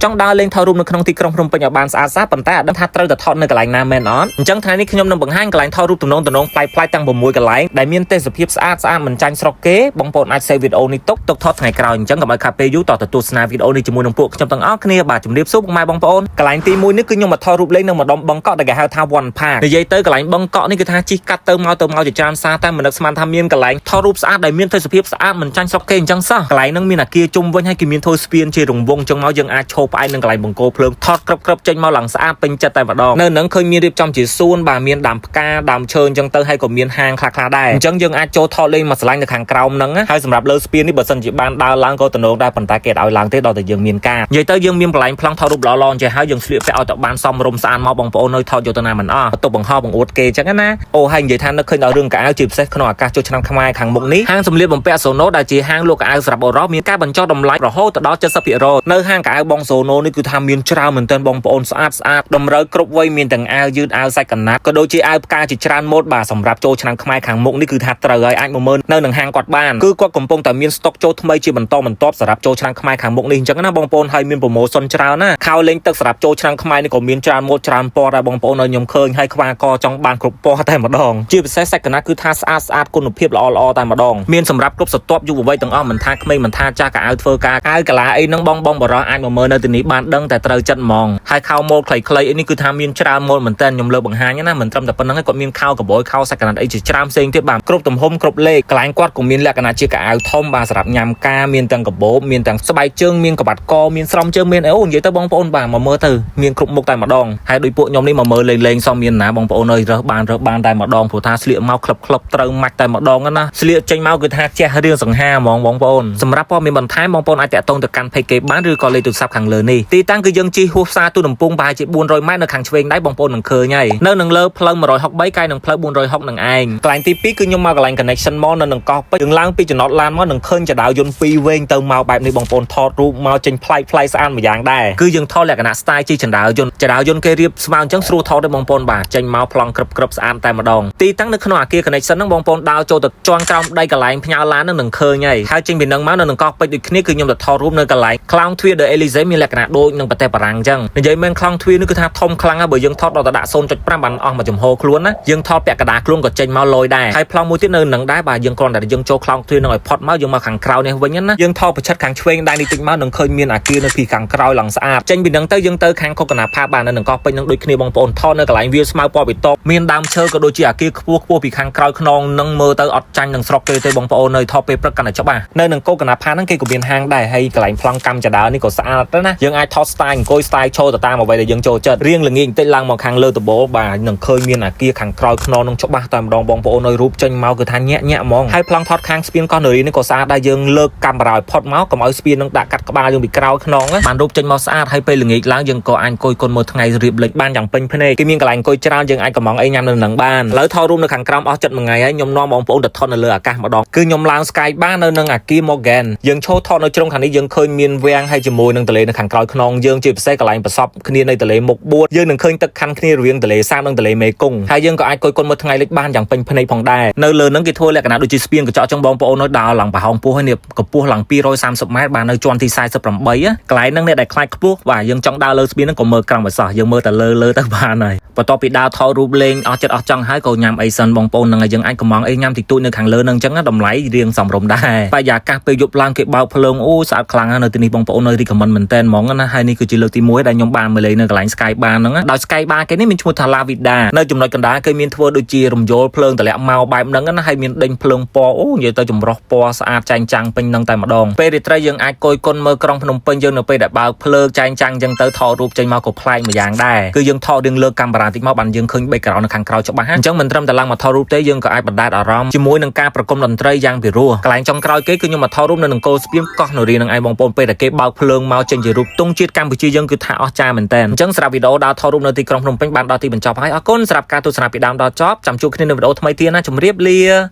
ចង់ដើរលេងថតរូបនៅក្នុងទីក្រុងភ្នំពេញឲ្យបានស្អាតស្អាតប៉ុន្តែអត់ដឹងថាត្រូវតែថតនៅកន្លែងណាមែនអត់អញ្ចឹងថ្ងៃនេះខ្ញុំនឹងបង្ហាញកន្លែងថតរូបទំនងប្លែកៗទាំង6កន្លែងដែលមានទេសភាពស្អាតមិនចាញ់ស្រុកគេបងប្អូនអាច save វីដេអូនេះទុកថតថ្ងៃក្រោយអញ្ចឹងកុំឲ្យខាតពេលយូរតទៅទស្សនាវីដេអូនេះជាមួយនឹងពួកខ្ញុំទាំងអស់គ្នាបាទជំរាបសួរពុកម៉ែបងប្អូនកន្លែងទី1នេះគឺខ្ញុំមកថតរូបលេងនៅម្ដុំបឹងកក់ដែលគេហៅថា One Park និយាយទៅកន្លែងបឹងកក់នេះគឺថាជិះកាត់ទៅមកជាច្រើនសារតែមិននឹកស្មានថាមានកន្លែងថតរូបស្អាតដែលមានទេសភាពស្អាតមិនចាញ់ស្រុកគេអញ្ចឹងសោះកន្លែងហ្នឹងមានអាគារជុំវិញហើយគេមានធ្វើស្ពានជារង្វង់អញ្ចឹងមកយើងអាចឈរផ្អែកនឹងកន្លែងបង្គោលភ្លើងថតក្រឹបចេញមកឡើងស្អាតពេញចិត្តតែម្ដងនៅហ្នឹងឃើញមានរៀបចំជាសួនបាទមានដើមផ្កាដើមឈើអញ្ចឹងទៅហើយក៏មានហាងខ្លះដែរអញ្ចឹងយើងអាចចូលថតលេងមកឆ្លាញ់នៅខាងក្រោមហ្នឹងហើយសម្រាប់លើស្ពាននេះបើសិនជាបានដើរឡើងក៏ទំនងដែរប៉ុន្តែគេឲ្យឡើងទេដល់តែយើងមានការនិយាយទៅយើងមានកន្លែងប្លង់ថតរូបល្អៗអញ្ចឹងហើយយើងស្លៀកពាក់ឲ្យទៅបានសមរម្យស្អាតមកបងប្អូននៅថតយកទៅណាមិនអស់ទៅបង្ហោបង្អួតគេអញ្ចឹងណាអូហើយនិយាយថានឹកឃើញដល់រឿងកៅអៅជាពិសេសក្នុងឱកាសចូលឆ្នាំខ្មែរខាងមុខនេះហាងសម្លៀកបំពាក់សូណូដែលជាហាងលក់កៅអៅសម្រាប់បុរសមានការបញ្ចុះតម្លៃរហូតដល់ 70% នៅហាងកៅអៅបងសូណូនេះគឺថាមានច្រើនមែនទែនបងប្អូនស្អាតតម្រូវគ្រប់វ័យមានទាំងអាវយឺតអាវសាច់កណាត់ក៏ដូចជាអាវផ្កាជាច្រើនម៉ូដបាទសម្រាប់ចូលឆ្នាំខ្មែរខាងមុខនេះគឺថាត្រូវហើយអាចមកមើលនៅនឹងហាងគាត់បានគឺគាត់កំពុងតែមានស្តុកចូលថ្មីជាបន្តបន្ទាប់សម្រាប់ចូលឆ្នាំខ្មែរខាងមុខនេះអញ្ចឹងណាបងប្អូនហើយមានប្រូម៉ូសិនច្រើនណាខោលេងទឹកសម្រាប់ចូលឆ្នាំខ្មែរនេះក៏មានច្រើនម៉ូដច្រើនពណ៌ដែរបងប្អូនឲ្យខ្ញុំឃើញហើយខ្វាកចង់បានគ្រប់ពណ៌តែម្ដងជាពិសេសសាច់កណាត់គឺថាស្អាតគុណភាពល្អតែម្ដងមានសម្រាប់គ្រប់ស្រទាប់យុវវ័យទាំងអស់មិនថាក្មេងមិនថាចាស់កៅអៅធ្វើការអាវកាឡាអីហ្នឹងបងបរោះអាចមកមើលនៅទីនេះបានដឹងតែត្រូវចិត្តហ្មងហើយខោម៉ូដខ្លីៗអីនេះគឺថាមានច្រើនម៉ូដមែនតើខ្ញុំលើកបង្ហាញណាមិនត្រឹមតែប៉ុណ្្នឹងទេគាត់មានខោកបយខោសាច់កណាត់អីជាច្រើនផ្សេងទៀតបាទគ្រប់ទំហំគ្រប់លេខកន្លែងគាត់ក៏មានលក្ខណៈជាកៅអៅធំបាទសម្រាប់ញ៉ាំការមានទាំងកបោបមានទាំងស្បែកជើងមានក្បាត់កមានស្រោមជើងមានអូនិយាយទៅបងប្អូនបាទមកមើលទៅមានគ្រប់មុខតែម្ដងហើយដោយពួកខ្ញុំនេះមកមើលលេងសមមានណាបងប្អូនអើយរើសបានតែម្ដងព្រោះថាស្លៀកមកក្លឹបត្រូវម៉ាច់តែម្ដងណាស្លៀកចេញមកគឺថាចេះរៀងសង្ហាហ្មងបងប្អូនសម្រាប់ព័ត៌មានបន្ថែមបងប្អូនអាចតាក់ទងទៅកាន់ page គេបានឬក៏លេខទូរស័ព្ទខាងលើនេះទីតាំងគឺយើងជិះហួសផ្សារទូដំពងប្រហែលជា400ម៉ែត្រនៅខាងឆ្វេងដៃបងប្អូននឹងឃើញហើយនៅនឹងលើផ្លូវ163កាយនឹងផ្លូវ460នឹងឯងកន្លែងទី2គឺខ្ញុំមកកន្លែង connection mall នៅនឹងកោះពេជ្រយើងឡើងពីចំណតឡានមកនឹងឃើញចដៅយន្តពីរវែងទៅមកបែបនេះបងប្អូនថតរូបមកចេញប្លែកស្អាតម្យ៉ាងដែរគឺយើងថតលក្ខណៈ style ជិះចដៅយន្តគេរៀបស្មើអញ្ចឹងស្រួលថតទេបងប្អូនបាទចេញមកប្លង់ក្រឹបស្អាតតែម្ដងទីតាំងនៅក្នុងអាគារ connection ហ្នឹងបងប្អូនដើរចូលទៅជាន់ក្រោមដីកន្លែងផ្ញើឡាននឹងឃើញហើយចេញពីនឹងមកនៅនឹងកោះពេជ្រដូចគ្នាគឺខ្ញុំទៅថតរូបនៅកន្លែងខ្លោងទ្វារ The Elysee មានលក្ខណៈដូចនឹងប្រទេសបារាំងអញ្ចឹងនិយាយមែនខ្លោងទ្វារនេះគឺថាធំខ្លាំងហើយបើយើងថតដល់ទៅដាក់ 0.5 បានអស់មួយចំហខ្លួនណាយើងថតពាក់កណ្ដាលខ្លួនក៏ចេញមកលយដែរហើយប្លង់មួយទៀតនៅនឹងដែរបាទយើងគ្រាន់តែយើងចូលខ្លោងទ្វារនឹងឲ្យផុតមកយើងមកខាងក្រៅនេះវិញណាយើងថតប្រឆិតខាងឆ្វេងដៃនេះតិចមកនឹងឃើញមានអាគារនៅពីខាងក្រោយឡើងស្អាតចេញពីនឹងទៅយើងទៅខាងកុកណាផាបាទនៅនឹងកោះពេជ្រនឹងដូចគ្នាបងប្អូនថតនៅកន្លែងវាស្មៅពណ៌បៃតងមានដើមឈើក៏ដូចជាអាគារខ្ពស់ពីខាងក្រោយខ្នងនឹងមើលទៅអត់ចាញ់នឹងស្រុកគេទេបងប្អូននៅថតពេលព្រឹកកាន់តែច្បាស់នៅនឹងកុកណាផាហ្នឹងគេក៏មានហាងដែរហើយកន្លែងប្លង់កម្មចដានេះក៏ស្អាតដែរណាយើងអាចថត style អង្គុយ style ឈរទៅតាមអ្វីដែលយើងចូលចិត្តរៀងល្ងាចបន្តិចឡើងមកខាងលើដំបូលបាទនឹងឃើញមានអាគារខាងក្រោយខ្នងនឹងច្បាស់តែម្ដងបងប្អូននៅរូបចេញមកគឺថាញាក់ហ្មងហើយប្លង់ថតខាងស្ពានកោះនរីនេះក៏ស្អាតដែរយើងលើកកាមេរ៉ាឲ្យផុតមកកុំឲ្យស្ពាននឹងដាក់កាត់ក្បាលយើងពីក្រោយខ្នងបានរូបចេញមកស្អាតហើយពេលល្ងាចឡើងយើងក៏អាចអង្គុយគុនមើលថ្ងៃរៀបលេចបានយ៉ាងពេញភ្នែកគេមានកន្លែងអង្គុយច្រើនយើងអាចកំងអីញ៉ាំនៅនឹងបានឥឡូវថតរូបនៅខាងក្រោមអស់ចិត្តមួយថ្ងៃហើយខ្ញុំនាំបងប្អូនទៅថតនៅលើអាកាសម្ដងគឺខ្ញុំឡើង Sky បាននៅនឹងអាគារ Morgan យើងឈរថតនៅជ្រុងខាងនេះយើងឃើញមានវាំងហើយជាមួយនឹងទន្លេនៅខាងក្រោយខ្នងយើងជាពិសេសកន្លែងប្រសពគ្នានៃទន្លេមុខ4យើងនឹងឃើញទឹកខណ្ឌគ្នារវាងទន្លេសាបនិងទន្លេមេគង្គហើយយើងក៏អាចអង្គុយគុនមើលថ្ងៃលិចបានយ៉ាងពេញភ្នែកផងដែរនៅលើនឹងគេធ្វើលក្ខណៈដូចជាស្ពានកញ្ចក់ចឹងបងប្អូននៅដើរឡើងប្រហោងពោះហើយនេះកម្ពស់ឡើង230ម៉ែត្របាននៅជាន់ទី48កន្លែងហ្នឹងអ្នកដែលខ្លាចខ្ពស់បាទយើងចង់ដើរលើស្ពានហ្នឹងក៏មើលក្រោមឲ្យសោះយើងមើលតែលើទៅបានហើយបន្ទាប់ពីដើរថតរូបលេងអស់ចិត្តអស់ចង់ហើយក៏ញ៉ាំអីសិនបងប្អូនហ្នឹងហើយយើងអាចកំងអីញ៉ាំតិចតួចនៅខាងលើហ្នឹងចឹងតម្លៃរៀងសមរម្យដែរបរិយាកាសពេលយប់ឡើងគេបើកភ្លើងអូស្អាតខ្លាំងនៅទីនេះបងប្អូននៅ recommend មែនតើហ្មងណាហើយនេះគឺជាលើកទី1ដែលខ្ញុំបានមកលេងនៅកន្លែង Sky Bar ហ្នឹងដោយ Sky Bar គេនេះមានឈ្មោះថា La Vida នៅចំណុចកណ្ដាលគេមានធ្វើដូចជារំយោលភ្លើងតម្លាក់មកបែបហ្នឹងណាហើយមានដេញភ្លើងពណ៌អូនិយាយទៅចម្រុះពណ៌ស្អាតចែងចាំងពេញហ្នឹងតែម្ដងពេលរាត្រីយើងអាចគយគុនមើលក្រុងភ្នំពេញយើងនៅពេលដែលបើកភ្លើងចែងចាំងចឹងទៅថតរូបចេញមកក៏ប្លែកម្យ៉ាងដែរគឺយើងថតរៀងលើកាមេរ៉ាតិចមកបានយើងឃើញ background នៅខាងក្រៅច្បាស់អញ្ចឹងមិនត្រឹមតែឡើងមកថតរូបទេយើងក៏អាចបណ្ដែតអារម្មណ៍ជាមួយនឹងការប្រគំតន្ត្រីយ៉ាងពិរោះកន្លែងចុងក្រោយគេគឺខ្ញុំមកថតរូបនៅនឹងគោលស្ពានកោះនរីនឹងឯងបងប្អូនពេលដែលគេបើកភ្លើងមកចេញជារូបទង់ជាតិកម្ពុជាយើងគឺថាអស្ចារ្យមែនតើអញ្ចឹងសម្រាប់វីដេអូដើរថតរូបនៅទីក្រុងភ្នំពេញបានដល់ទីបញ្ចប់ហើយអរគុណសម្រាប់ការទស្សនាពីដើមដល់ចប់ចាំជួបគ្នានៅវីដេអូថ្មីទៀតណាជម្រាបលា